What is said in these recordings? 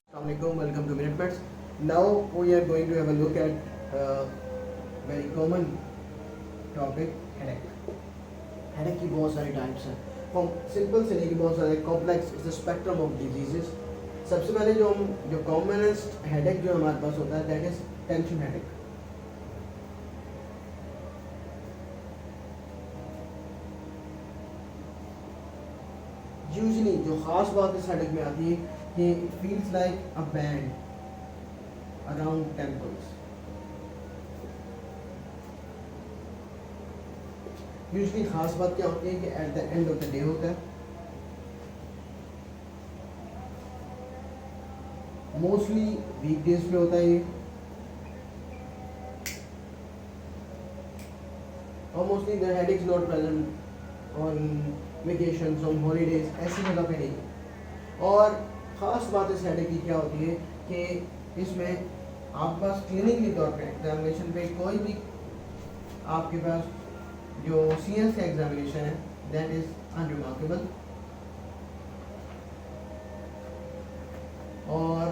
Assalamualaikum, welcome to Minute. Now we are going to have a look at very common topic headache. Headache की बहुत सारी types हैं, हम simple से लेके बहुत सारे complex is the spectrum of diseases. सबसे पहले जो कॉमनेस्ट हेडेक जो हमारे पास होता है that is tension headache. Usually जो ख़ास बात इस हेडेक में आती है कि it feels like a band around temples. Usually ख़ास बात क्या होती है कि at the end of the day होता है। मोस्टली वीकडेज पे होता है ये, और mostly the headache is not present on vacations on holidays, ऐसी जगह पे नहीं। और ख़ास बात इस हेडेक की क्या होती है कि इसमें आपके पास क्लिनिकली तौर पे एग्जामिनेशन पे कोई भी आपके पास जो सीएस का एग्जामिनेशन है दैट इज अनरिमार्केबल। और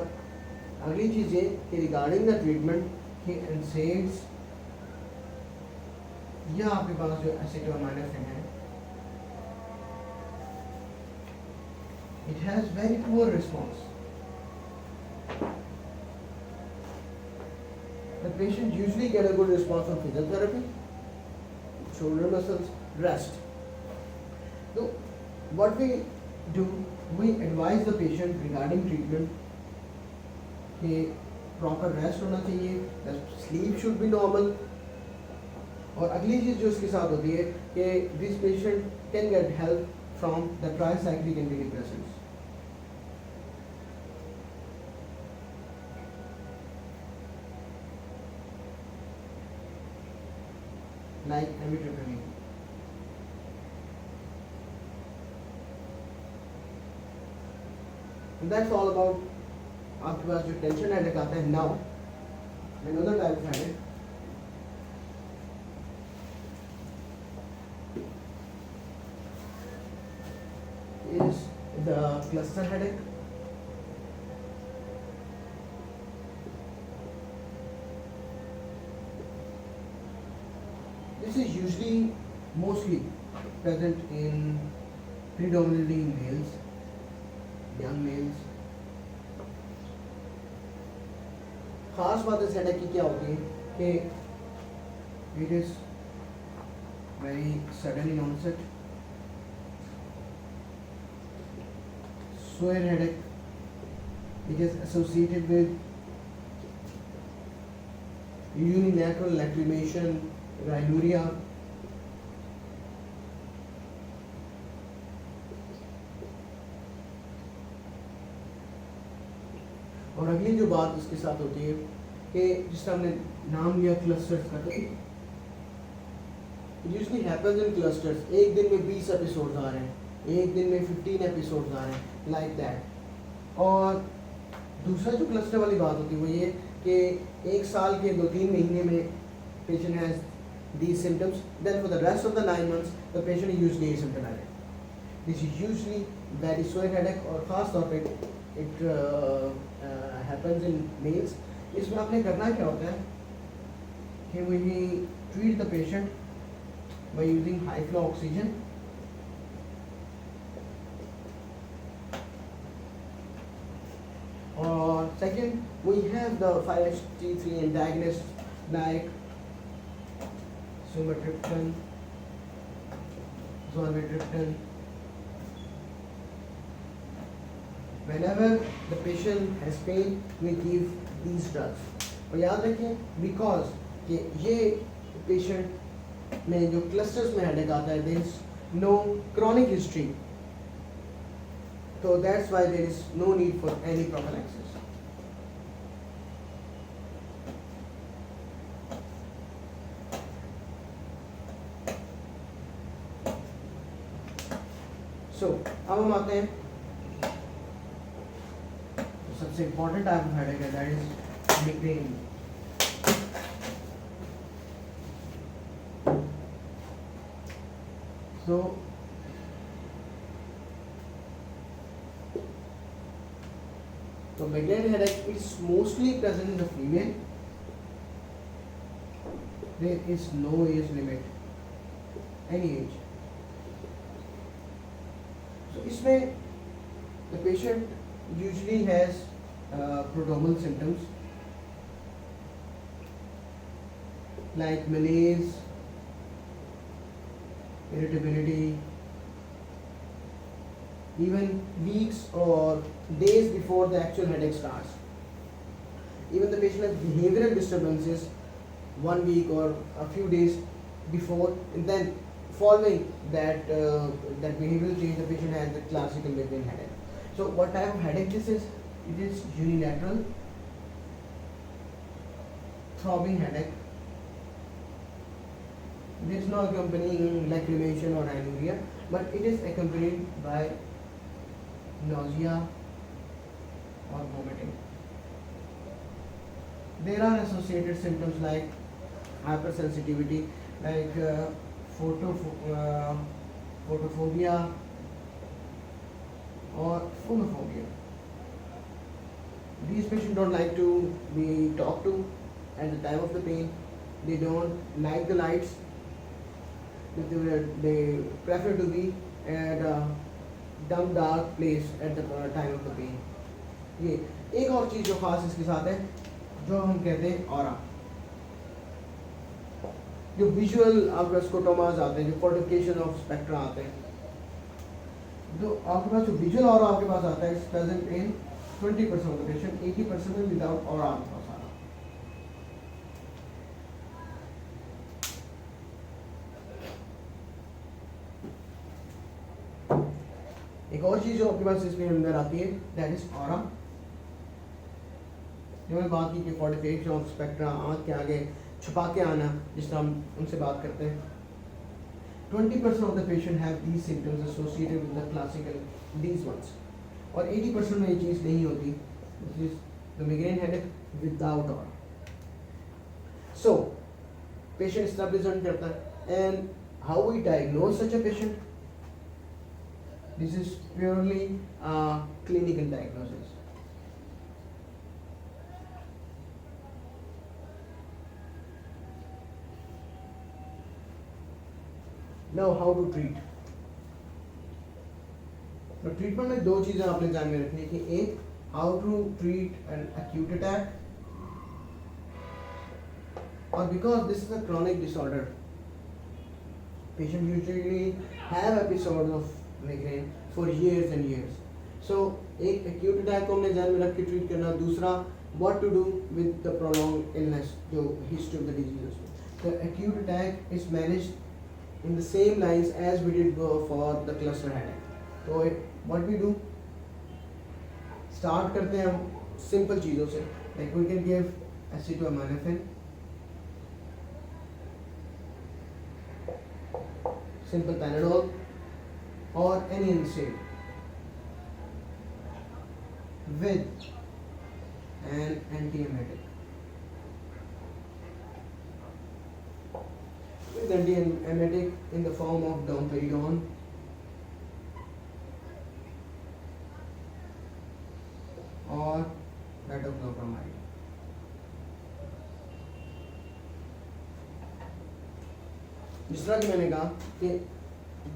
अगली चीज़ ये कि रिगार्डिंग द ट्रीटमेंट कि एनसेड्स या आपके पास जो एसिटामिनोफेन है it has very poor response. The patient usually get a good response from physiotherapy, shoulder muscles, rest. So what we do, we advise the patient regarding treatment कि proper rest होना चाहिए, the sleep should be normal. और अगली चीज़ जो इसके साथ होती है कि this patient can get help from the tricyclic antidepressants. Like amitriptyline. And that's all about आपके पास जो टेंशन हेडेक आता है। Now another type of headache is the cluster headache. This is usually mostly present in predominantly in males, young males. खास बात इस headache की क्या होती है कि it is very sudden in onset. Sore headache, it is associated with unilateral lacrimation, rhinuria. और अगली जो बात इसके साथ होती है कि जिस तरह हमने नाम लिया क्लस्टर्स का, तो it usually happens in clusters. एक दिन में 20 एपिसोड्स आ रहे हैं, एक दिन में 15 एपिसोड्स आ रहे हैं, लाइक दैट। और दूसरा जो क्लस्टर वाली बात होती है वो ये कि एक साल के 2-3 महीने में patient has these symptoms, then for the rest of the 9 months the patient is usually asymptomatic. This is usually very sore headache और ख़ास तौर पे it happens in males. इसमें आपने करना क्या होता है कि we treat the patient by using high flow oxygen. और second we have the 5-HT3 antagonists like sumatriptan, zolmitriptan. Whenever the patient has pain, we give these drugs. और याद रखें because कि ये patient में जो clusters में headache आता है there is no chronic history, so that's why there is no need for any prophylaxis. So अब हम आते हैं सबसे इम्पोर्टेंट टाइप ऑफ हेडेक है that is migraine. So So migraine headache is mostly present in the female. There is no age limit, any age. So इसमें the patient usually has prodromal symptoms like malaise, irritability, even weeks or days before the actual headache starts. Even the patient has behavioral disturbances 1 week or a few days before, and then following that behavioral change, the patient has the classical migraine headache. So what type of headache this is? It is unilateral, throbbing headache. There is no accompanying lacrimation or anuria, but it is accompanied by nausea or vomiting. There are associated symptoms like hypersensitivity, like photophobia or phonophobia. These patients don't like to be talked to at the time of the pain. They don't like the lights. They prefer to be at a dumb dark place at the time of the pain. ये एक और चीज़ जो खास इसके साथ है, जो हम कहते हैं ऑरा, जो विजुअल आपके स्कोटोमास आते हैं, जो फोर्टिफिकेशन ऑफ स्पेक्ट्रा आते हैं, जो आपके पास जो विजुअल ऑरा आपके पास आता है, it's present in 20% of the patient, 80% में विदाउट ऑरा आपके पास आ रहा। एक और चीज जो आपके पास इसमें अंदर आती है, दैट इज ऑरा। जो मैंने बात की कि फोर्टिफिकेशन ऑफ स्पेक्ट्रा, आँख के आगे छुपा के आना, जिस तरह हम उनसे बात करते हैं। 20% of the patient have these symptoms associated with the classical these ones, और 80% में ये चीज़ नहीं होती, this is the migraine headache without aura. So patient इस तरह प्रेजेंट करता है, and how we diagnose such a patient, this is purely clinical diagnosis. Now how to treat? तो ट्रीटमेंट में दो चीज़ें आपने ध्यान में रखनी है कि एक, how to treat an acute attack, और because this is a chronic disorder, patient usually have episodes of migraine for years and years. So एक acute attack को हमने ध्यान में रख के ट्रीट करना, दूसरा what to do with the prolonged illness, जो history of the disease. The acute attack is managed in the same lines as we did for the cluster headache. So what we do, start करते हैं हम simple चीज़ों से, like we can give acetaminophen, simple Panadol, or any NSAID with an antiemetic. With antiemetic in the form of domperidone or metoclopramide. जिस तरह कि मैंने कहा कि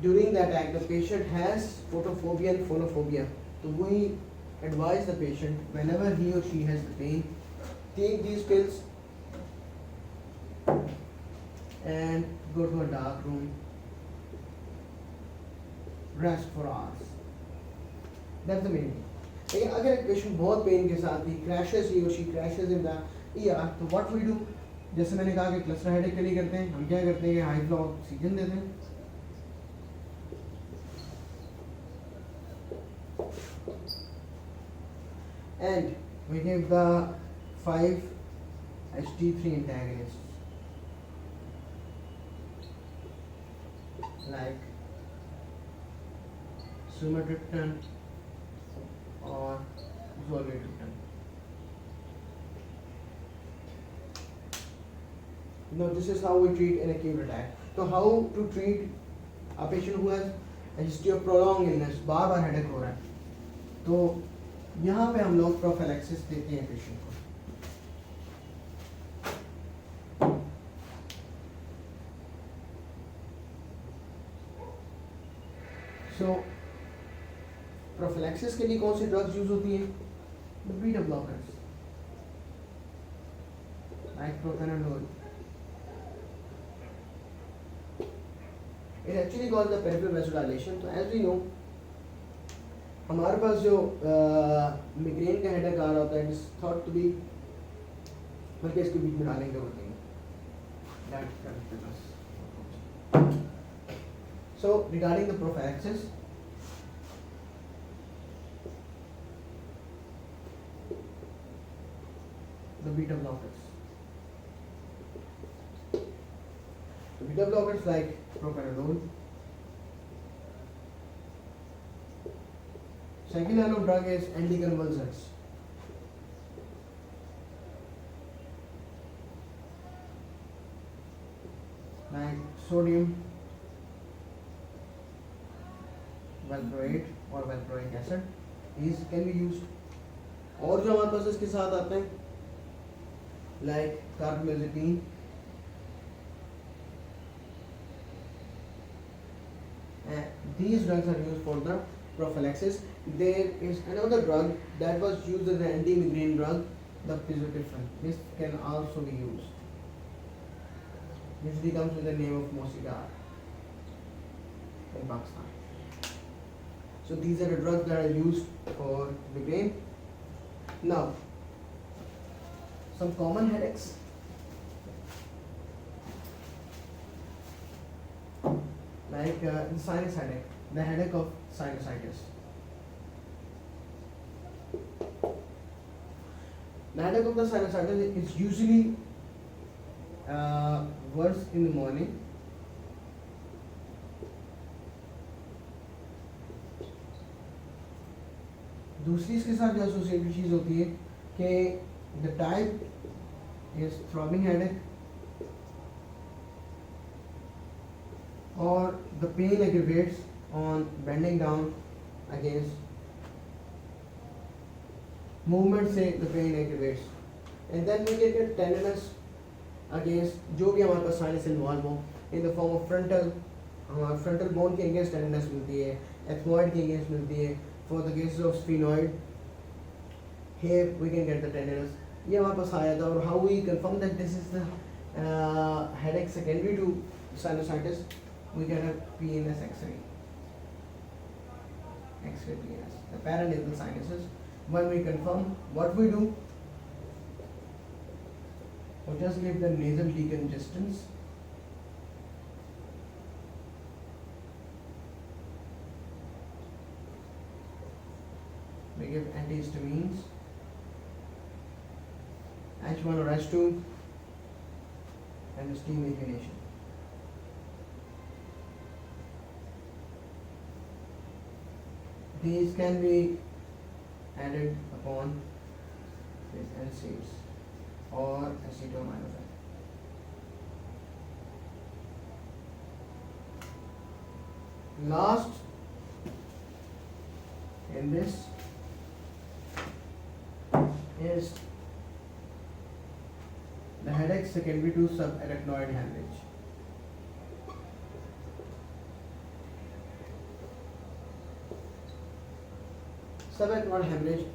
during the attack the patient has photophobia and phonophobia, so we advise the patient whenever he or she has the pain, take these pills and go to a dark room, rest for hours. That's the main thing. लेकिन अगर एक patient बहुत pen के साथ ही crashes, he or she crashes in the ER, तो what we do, जैसे मैंने कहा कि क्लस्टर हेडेक के लिए करते हैं, हम क्या करते हैं कि हाई फ्लो ऑक्सीजन देते हैं, and we give the 5-HT3 antagonists like sumatriptan or zolmitriptan. Now this is how we treat an acute attack. So how to treat a patient who has a history of prolonged illness, bar bar headache हो रहा है, तो यहाँ पे हम लोग prophylaxis देते हैं पेशेंट को। सो प्रोफिलैक्सिस के लिए कौन सी ड्रग्स यूज होती हैं? Beta blockers like propranolol. It actually called the peripheral vasodilation. तो एज वी नो हमारे पास जो मिग्रेन का हेडेक आ रहा होता है, it is thought to be, बल्कि इसके बीच में डालेंगे होते हैं। So regarding the prophylaxis, the beta blockers. The beta blockers like propranolol. Second line of drug is anticonvulsants. Like sodium valproate or valproic acid. These can be used. और जो हमारे पास इसके साथ आते हैं like carbamazepine, these drugs are used for the prophylaxis. There is another drug that was used as an anti-migraine drug, the pizotifan. This can also be used. Usually comes with the name of Mosigar in Pakistan. So these are the drugs that are used for migraine. Now, some common headaches. Like the sinus headache, the headache of sinusitis. The headache of the sinusitis is usually worse in the morning. दूसरी इसके साथ जो associated चीज़ होती है कि the type is throbbing headache और the pain aggravates on bending down against movement से the pain aggravates and then we get tenderness against जो भी हमारे पास sinus involved हो in the form of हमारे frontal bone के against tenderness मिलती है, ethmoid के against मिलती है. For the cases of sphenoid, here we can get the tenderness. ये हमारे पास आया था. और how we confirm that this is the headache secondary to sinusitis? We get a PNS X-ray. X-ray PNS, the paranasal sinuses. When we confirm, what we do? We just give the nasal decongestants. We give antihistamines, H1 or H2, and steam inhalation. These can be added upon with NSAIDs or acetaminophen. Last in this is the headache secondary to subarachnoid hemorrhage. Subarachnoid hemorrhage,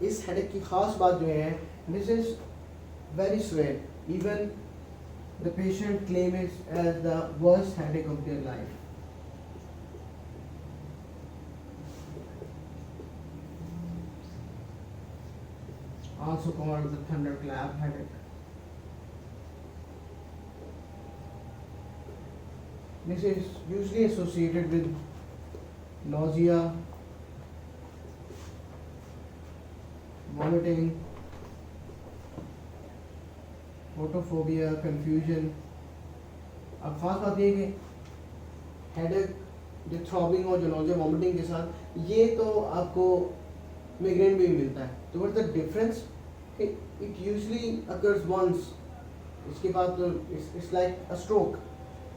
इस headache की खास बात जो है, this is very severe. Even the patient claims it as the worst headache of their life. Also called the thunderclap headache. This is usually associated with nausea, vomiting, photophobia, confusion. अब खास बात ये कि हेडेक जो throbbing और जो nausea, vomiting के साथ, ये तो आपको मिग्रेन में भी मिलता है. तो what the difference? It usually occurs once. इसके बाद तो it's like a stroke.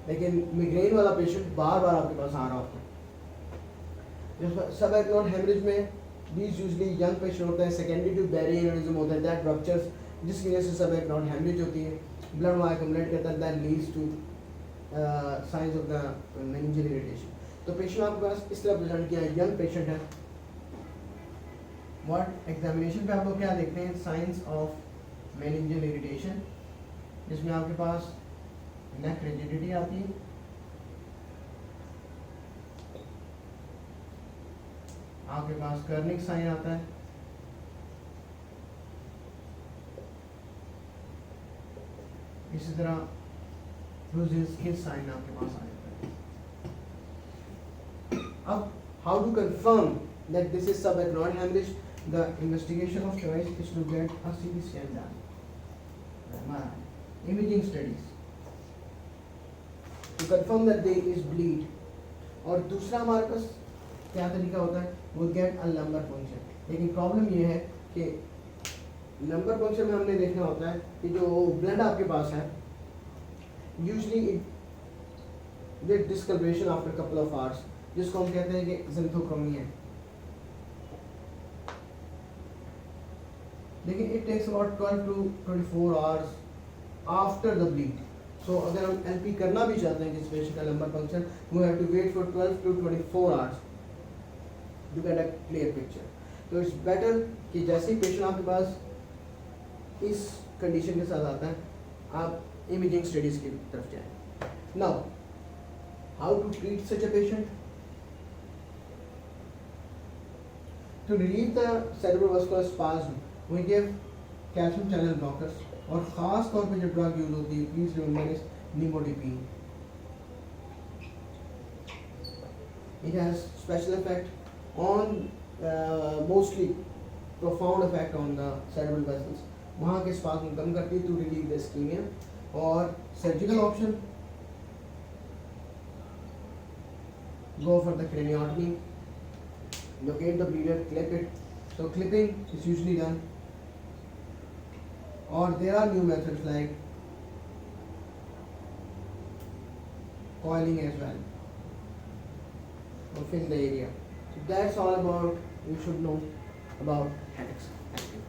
लेकिन मिग्रेन वाला पेशेंट बार बार आपके पास आ रहा होता है. सबएक्नोड हेमरेज में these usually young पेशेंट होता है, secondary to berry aneurysm होता है, that ruptures जिसकी वजह से सब एक hemorrhage होती है, blood वहाँ accumulate करता है, that leads to signs of the meningeal irritation. तो पेशेंट आपके पास इस तरह प्रेजेंट किया है, यंग पेशेंट है. व्हाट एग्जामिनेशन पे आप लोग क्या देखते हैं, साइंस ऑफ मेनिंजियल इरिटेशन, जिसमें आपके पास नेक रिजिडिटी आती है, आपके पास कर्निक साइन आता है, इसी तरह ब्रूजेस के साइन आपके पास आ जाता है. अब how to confirm that this is subarachnoid hemorrhage, the investigation of choice is to get a CT scan done, imaging studies to confirm that there is bleed. और दूसरा हमारे पास क्या तरीका होता है, वो get a lumbar puncture. लेकिन problem ये है कि lumbar puncture में हमने देखना होता है कि जो ब्लड आपके पास है, usually it get discoloration after couple of hours, जिसको हम कहते हैं कि ज़िंथोक्रोमी है. लेकिन it takes about 12 to 24 hours after the bleed. So अगर हम LP करना भी चाहते हैं जिस पेशेंट का lumbar puncture, we have to wait for 12 to 24 hours to get a clear picture. तो it's better कि जैसे ही पेशेंट आपके पास इस कंडीशन के साथ आता है, आप इमेजिंग स्टडीज की तरफ जाएं. Now, how to treat such a patient? To relieve the cerebrovascular spasm, we give calcium channel blockers, और ख़ास तौर पे जो ड्रग यूज होती है, please remember is निमोडिपिन. It has special effect on mostly profound effect on the cerebral vessels. वहाँ के spasm कम करती है to relieve the ischemia. और surgical option, go for the craniotomy, locate the bleeder, clip it. So clipping is usually done. Or there are new methods like coiling as well, or fill the area. So that's all about you should know about headaches. Thank you.